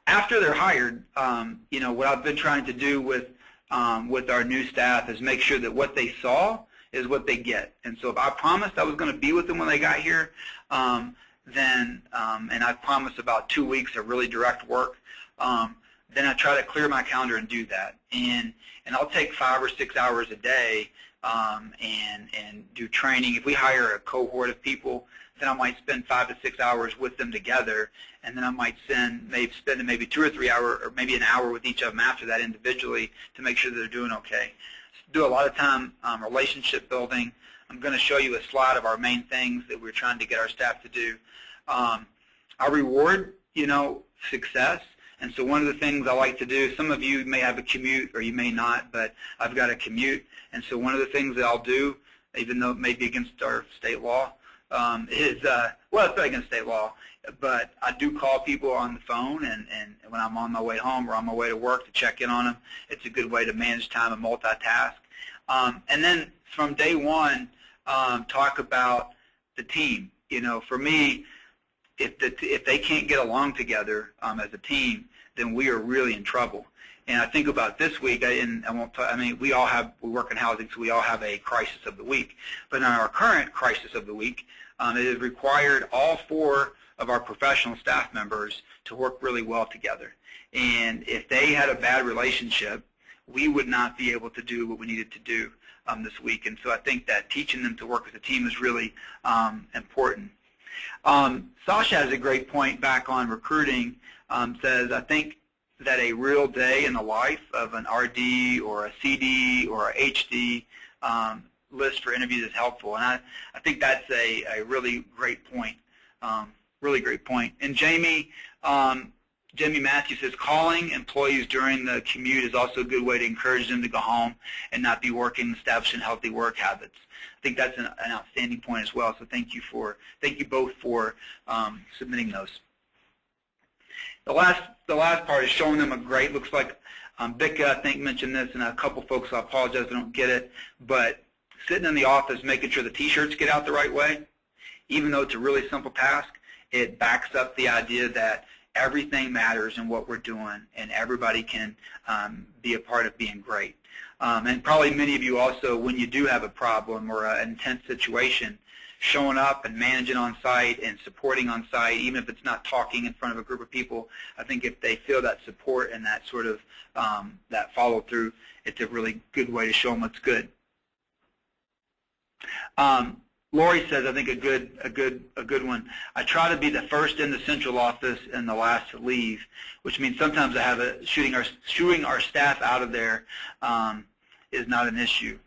After they're hired, what I've been trying to do with our new staff is make sure that what they saw is what they get. And so if I promised I was going to be with them when they got here, and I promised about 2 weeks of really direct work, then I try to clear my calendar and do that. And I'll take 5 or 6 hours a day and do training. If we hire a cohort of people, then I might spend 5 to 6 hours with them together, and then I might spend maybe 2 or 3 hours or maybe an hour with each of them after that individually to make sure that they're doing okay. Do a lot of time relationship building. I'm going to show you a slide of our main things that we're trying to get our staff to do. I reward, success. And so one of the things I like to do, some of you may have a commute or you may not, but I've got a commute. And so one of the things that I'll do, even though it may be against our state law, it's not against state law, but I do call people on the phone and when I'm on my way home or on my way to work to check in on them. It's a good way to manage time and multitask. And then from day one, talk about the team. For me, if they can't get along together as a team, then we are really in trouble. And I think about this week, we work in housing, so we all have a crisis of the week. But in our current crisis of the week, it has required all 4 of our professional staff members to work really well together. And if they had a bad relationship, we would not be able to do what we needed to do this week. And so I think that teaching them to work as a team is really important. Sasha has a great point back on recruiting, says, I think that a real day in the life of an RD or a CD or a HD list for interviews is helpful. And I think that's a really great point, really great point. And Jamie Matthews says, calling employees during the commute is also a good way to encourage them to go home and not be working, establishing healthy work habits. I think that's an outstanding point as well. So thank you both for submitting those. The last part is showing them looks like Becca, I think, mentioned this, and a couple folks, I apologize if I don't get it, but sitting in the office making sure the T-shirts get out the right way, even though it's a really simple task, it backs up the idea that everything matters in what we're doing, and everybody can be a part of being great. And probably many of you also, when you do have a problem or an intense situation, showing up and managing on site and supporting on site, even if it's not talking in front of a group of people, I think if they feel that support and that sort of that follow through, it's a really good way to show them what's good. Lori says, I think a good one. I try to be the first in the central office and the last to leave, which means sometimes I have shooing our staff out of there is not an issue.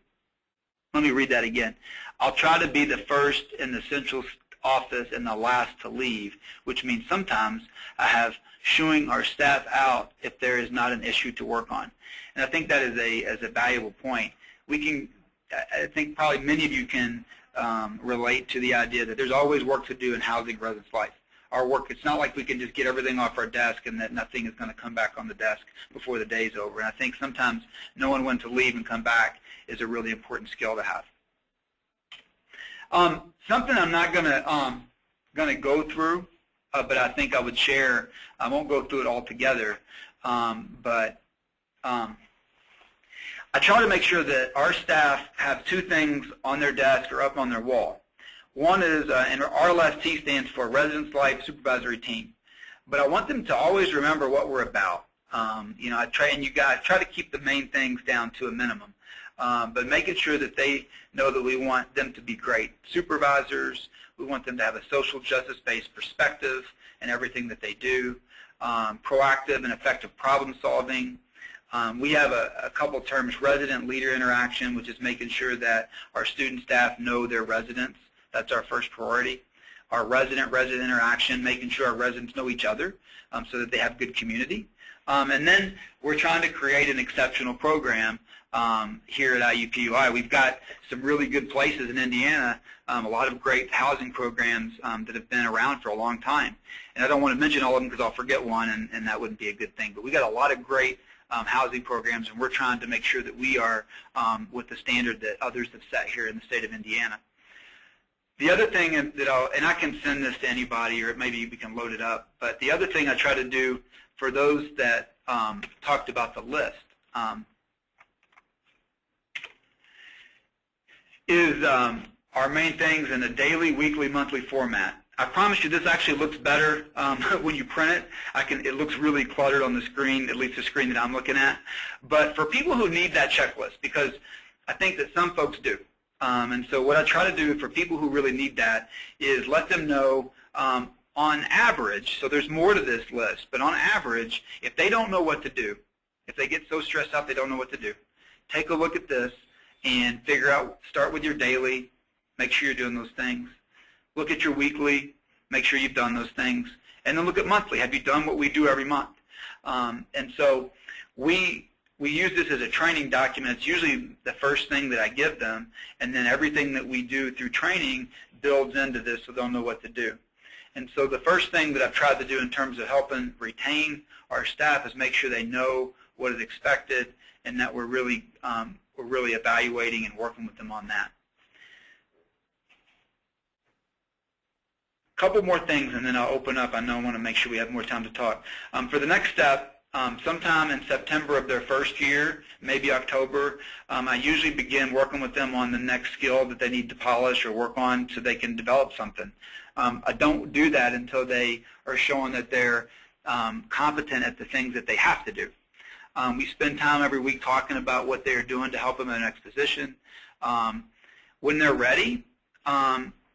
Let me read that again. I'll try to be the first in the central office and the last to leave, which means sometimes I have shooing our staff out if there is not an issue to work on. And I think that is a valuable point. I think probably many of you can relate to the idea that there's always work to do in housing residence life. Our work, it's not like we can just get everything off our desk and that nothing is going to come back on the desk before the day's over. And I think sometimes knowing when to leave and come back is a really important skill to have. Something I'm not gonna go through, but I think I would share. I won't go through it all together, but I try to make sure that our staff have two things on their desk or up on their wall. One is, and RLST stands for Residence Life Supervisory Team. But I want them to always remember what we're about. You know, and you guys try to keep the main things down to a minimum. But making sure that they know that we want them to be great supervisors. We want them to have a social justice-based perspective in everything that they do. Proactive and effective problem solving. We have a couple terms, resident leader interaction, which is making sure that our student staff know their residents. That's our first priority. Our resident-resident interaction, making sure our residents know each other so that they have good community. And then we're trying to create an exceptional program here at IUPUI. We've got some really good places in Indiana, a lot of great housing programs that have been around for a long time. And I don't want to mention all of them because I'll forget one, and that wouldn't be a good thing. But we got a lot of great housing programs, and we're trying to make sure that we are with the standard that others have set here in the state of Indiana. The other thing that and I can send this to anybody, or maybe we can load it up, but the other thing I try to do for those that talked about the list is our main things in a daily, weekly, monthly format. I promise you this actually looks better when you print it. It looks really cluttered on the screen, at least the screen that I'm looking at. But for people who need that checklist, because I think that some folks do. And so what I try to do for people who really need that is let them know on average, so there's more to this list, but on average, if they don't know what to do, if they get so stressed out they don't know what to do, take a look at this and figure out, start with your daily, make sure you're doing those things. Look at your weekly, make sure you've done those things. And then look at monthly. Have you done what we do every month? And so we use this as a training document. It's usually the first thing that I give them, and then everything that we do through training builds into this so they'll know what to do. And so the first thing that I've tried to do in terms of helping retain our staff is make sure they know what is expected and that we're really evaluating and working with them on that. A couple more things, and then I'll open up. I know I want to make sure we have more time to talk. For the next step, sometime in September of their first year, maybe October, I usually begin working with them on the next skill that they need to polish or work on so they can develop something. I don't do that until they are showing that they're competent at the things that they have to do. We spend time every week talking about what they're doing to help them in the next position. When they're ready,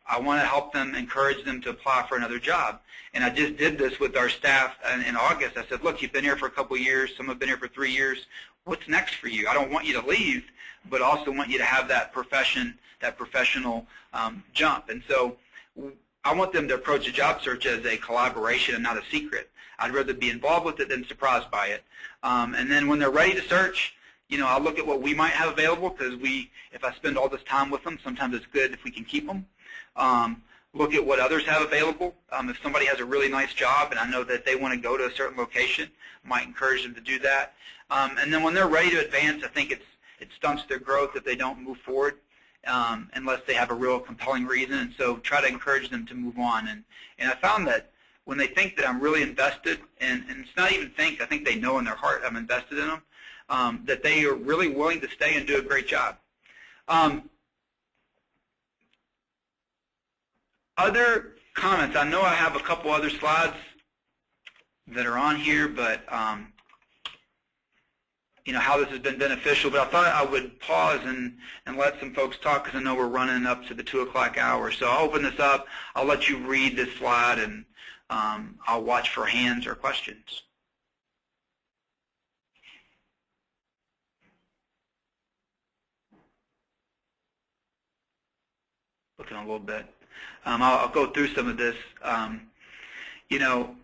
I want to help them, encourage them to apply for another job. And I just did this with our staff in August. I said, look, you've been here for a couple of years. Some have been here for 3 years. What's next for you? I don't want you to leave, but also want you to have that professional jump. And so I want them to approach a job search as a collaboration and not a secret. I'd rather be involved with it than surprised by it. And then when they're ready to search, you know, I'll look at what we might have available because if I spend all this time with them, sometimes it's good if we can keep them. Look at what others have available. If somebody has a really nice job and I know that they want to go to a certain location, I might encourage them to do that. And then when they're ready to advance, I think it stunts their growth if they don't move forward unless they have a real compelling reason. And so try to encourage them to move on. And I found that when they think that I'm really invested, and it's not even think, I think they know in their heart I'm invested in them, that they are really willing to stay and do a great job. Other comments? I know I have a couple other slides that are on here, but you know, how this has been beneficial, but I thought I would pause and let some folks talk because I know we're running up to the 2 o'clock hour. So I'll open this up. I'll let you read this slide, and I'll watch for hands or questions. Looking a little bit. I'll go through some of this. You know,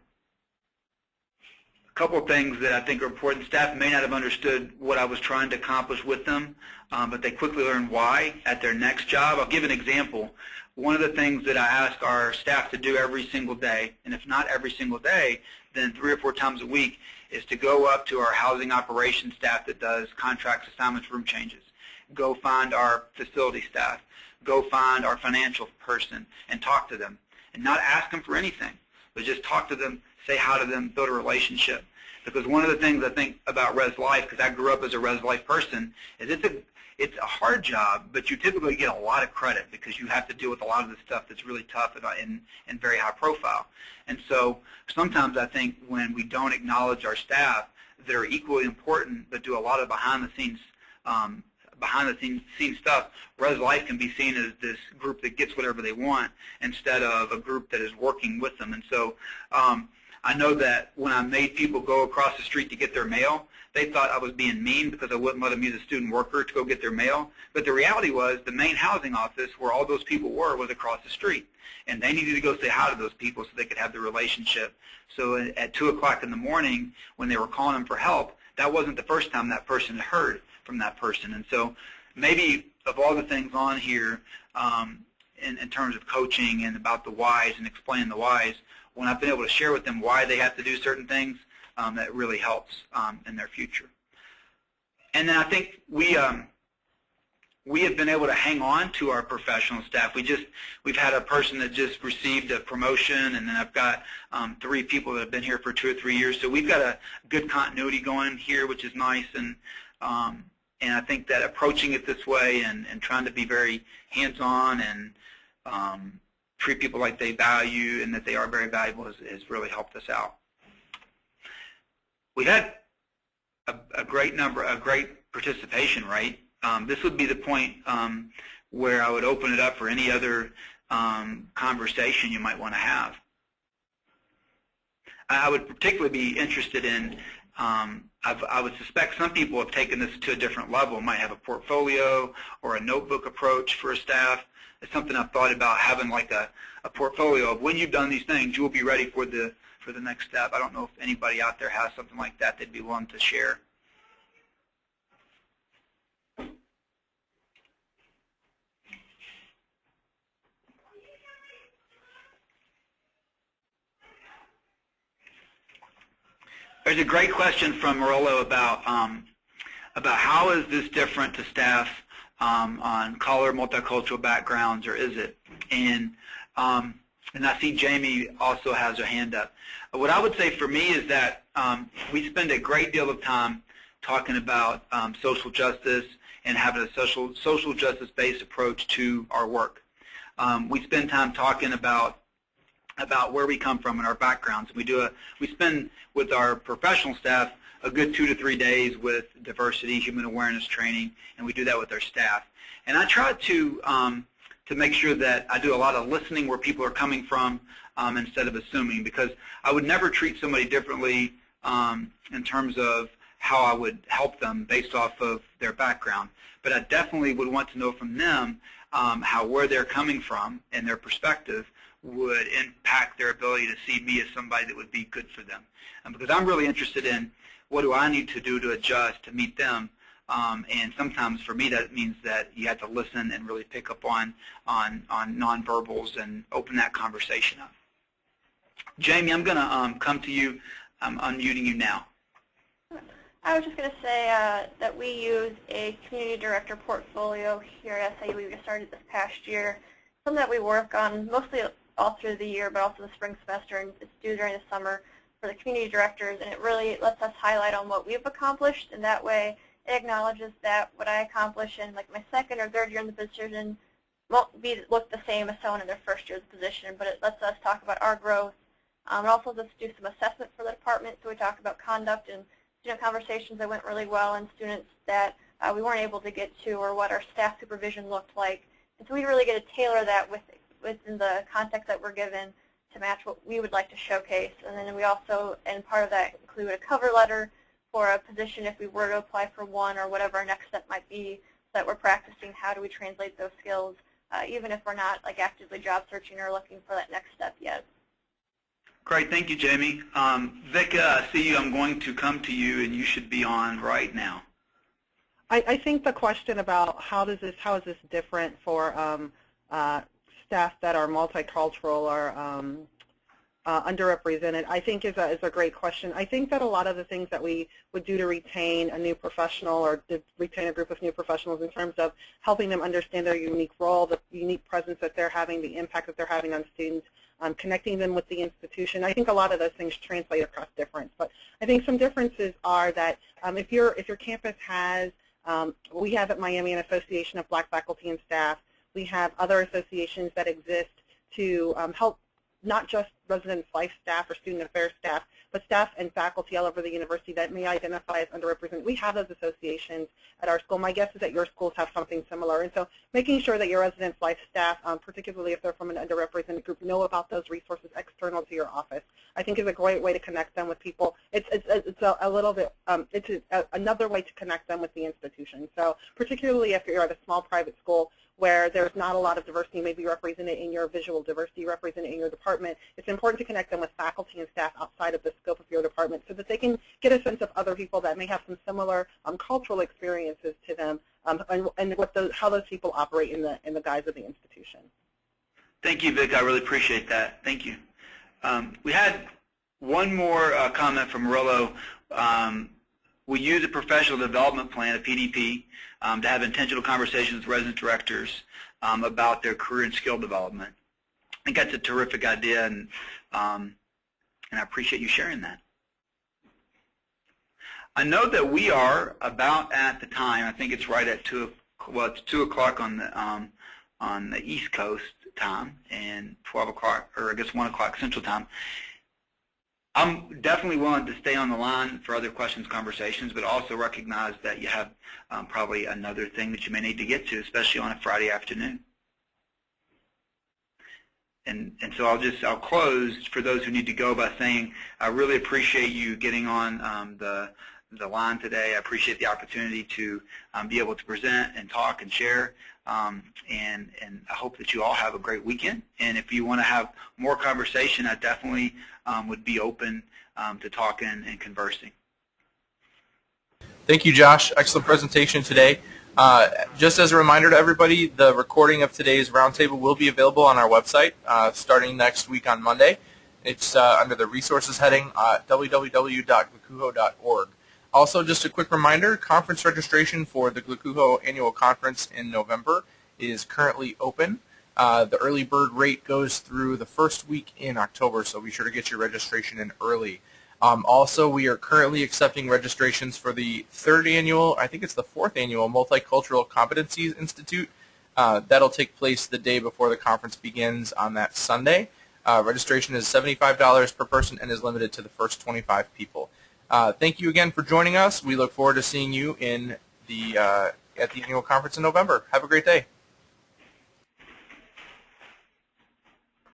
a couple of things that I think are important. Staff may not have understood what I was trying to accomplish with them, but they quickly learned why at their next job. I'll give an example. One of the things that I ask our staff to do every single day, and if not every single day, then 3 or 4 times a week, is to go up to our housing operations staff that does contracts, assignments, room changes. go find our facility staff, go find our financial person and talk to them, and not ask them for anything, but just talk to them, say hi to them, build a relationship. Because one of the things I think about Res Life, because I grew up as a Res Life person, is it's a hard job, but you typically get a lot of credit because you have to deal with a lot of the stuff that's really tough and very high profile. And so sometimes I think when we don't acknowledge our staff that are equally important but do a lot of behind the scenes stuff, Res Life can be seen as this group that gets whatever they want instead of a group that is working with them. And so I know that when I made people go across the street to get their mail, they thought I was being mean because I wouldn't let them use a student worker to go get their mail. But the reality was the main housing office where all those people were was across the street. And they needed to go say hi to those people so they could have the relationship. So at 2 o'clock in the morning when they were calling them for help, that wasn't the first time that person had heard from that person. And so maybe of all the things on here in terms of coaching and about the whys and explaining the whys, when I've been able to share with them why they have to do certain things, that really helps in their future. And then I think we have been able to hang on to our professional staff. We've had a person that just received a promotion, and then I've got 3 people that have been here for 2 or 3 years. So we've got a good continuity going here, which is nice. And I think that approaching it this way and trying to be very hands-on and treat people like they value and that they are very valuable has really helped us out. We had a great participation rate. This would be the point where I would open it up for any other conversation you might want to have. I would particularly be interested in, I would suspect some people have taken this to a different level, might have a portfolio or a notebook approach for a staff. It's something I've thought about, having like a portfolio of when you've done these things, you will be ready for the next step. I don't know if anybody out there has something like that they'd be willing to share. There's a great question from Marolo about how is this different to staff on color, multicultural backgrounds, or is it? And I see Jamie also has her hand up. What I would say for me is that we spend a great deal of time talking about social justice and having a social justice-based approach to our work. We spend time talking about where we come from and our backgrounds. We spend with our professional staff a good 2 to 3 days with diversity, human awareness training, and we do that with our staff. And I try to make sure that I do a lot of listening where people are coming from instead of assuming, because I would never treat somebody differently in terms of how I would help them based off of their background. But I definitely would want to know from them where they're coming from and their perspective would impact their ability to see me as somebody that would be good for them. Because I'm really interested in what do I need to do to adjust to meet them. And sometimes for me that means that you have to listen and really pick up on nonverbals and open that conversation up. Jamie, I'm going to come to you. I'm unmuting you now. I was just going to say that we use a community director portfolio here at SIU. We started this past year. Something that we work on mostly all through the year, but also the spring semester, and it's due during the summer for the community directors, and it really lets us highlight on what we've accomplished, and that way it acknowledges that what I accomplish in like my 2nd or 3rd year in the position won't look the same as someone in their 1st year of the position, but it lets us talk about our growth. It also lets us do some assessment for the department, so we talk about conduct and student conversations that went really well and students that we weren't able to get to, or what our staff supervision looked like. And so we really get to tailor that within the context that we're given to match what we would like to showcase. And then we also, and part of that, include a cover letter for a position if we were to apply for one, or whatever our next step might be, so that we're practicing how do we translate those skills, even if we're not like actively job searching or looking for that next step yet. Great, thank you, Jamie. Vika, I see you. I'm going to come to you, and you should be on right now. I think the question about how is this different for staff that are multicultural underrepresented, I think is a great question. I think that a lot of the things that we would do to retain a new professional or to retain a group of new professionals in terms of helping them understand their unique role, the unique presence that they're having, the impact that they're having on students, connecting them with the institution. I think a lot of those things translate across difference. But I think some differences are that if your campus has, we have at Miami an association of Black faculty and staff. We have other associations that exist to help not just residence life staff or student affairs staff, but staff and faculty all over the university that may identify as underrepresented. We have those associations at our school. My guess is that your schools have something similar. And so making sure that your residence life staff, particularly if they're from an underrepresented group, know about those resources external to your office, I think is a great way to connect them with people. It's a little bit, another way to connect them with the institution. So particularly if you're at a small private school, where there's not a lot of diversity maybe represented in your visual diversity represented in your department, it's important to connect them with faculty and staff outside of the scope of your department so that they can get a sense of other people that may have some similar cultural experiences to them and what how those people operate in the guise of the institution. Thank you, Vic. I really appreciate that. Thank you. We had one more comment from Rollo. We use a professional development plan, a PDP, to have intentional conversations with resident directors about their career and skill development. I think that's a terrific idea, and I appreciate you sharing that. I know that we are about at the time. I think it's right at 2 o'clock on the East Coast time and 12 o'clock, or I guess 1 o'clock Central time. I'm definitely willing to stay on the line for other questions, conversations, but also recognize that you have probably another thing that you may need to get to, especially on a Friday afternoon. And so I'll close for those who need to go by saying I really appreciate you getting on the line today. I appreciate the opportunity to be able to present and talk and share. And I hope that you all have a great weekend. And if you want to have more conversation, I definitely would be open to talking and conversing. Thank you, Josh. Excellent presentation today. Just as a reminder to everybody, the recording of today's roundtable will be available on our website starting next week on Monday. It's under the resources heading at www.glucuho.org. Also, just a quick reminder, conference registration for the Glucuho Annual Conference in November is currently open. The early bird rate goes through the first week in October, so be sure to get your registration in early. Also, we are currently accepting registrations for the third annual, I think it's the fourth annual, Multicultural Competencies Institute. That'll take place the day before the conference begins on that Sunday. Registration is $75 per person and is limited to the first 25 people. Thank you again for joining us. We look forward to seeing you in at the annual conference in November. Have a great day.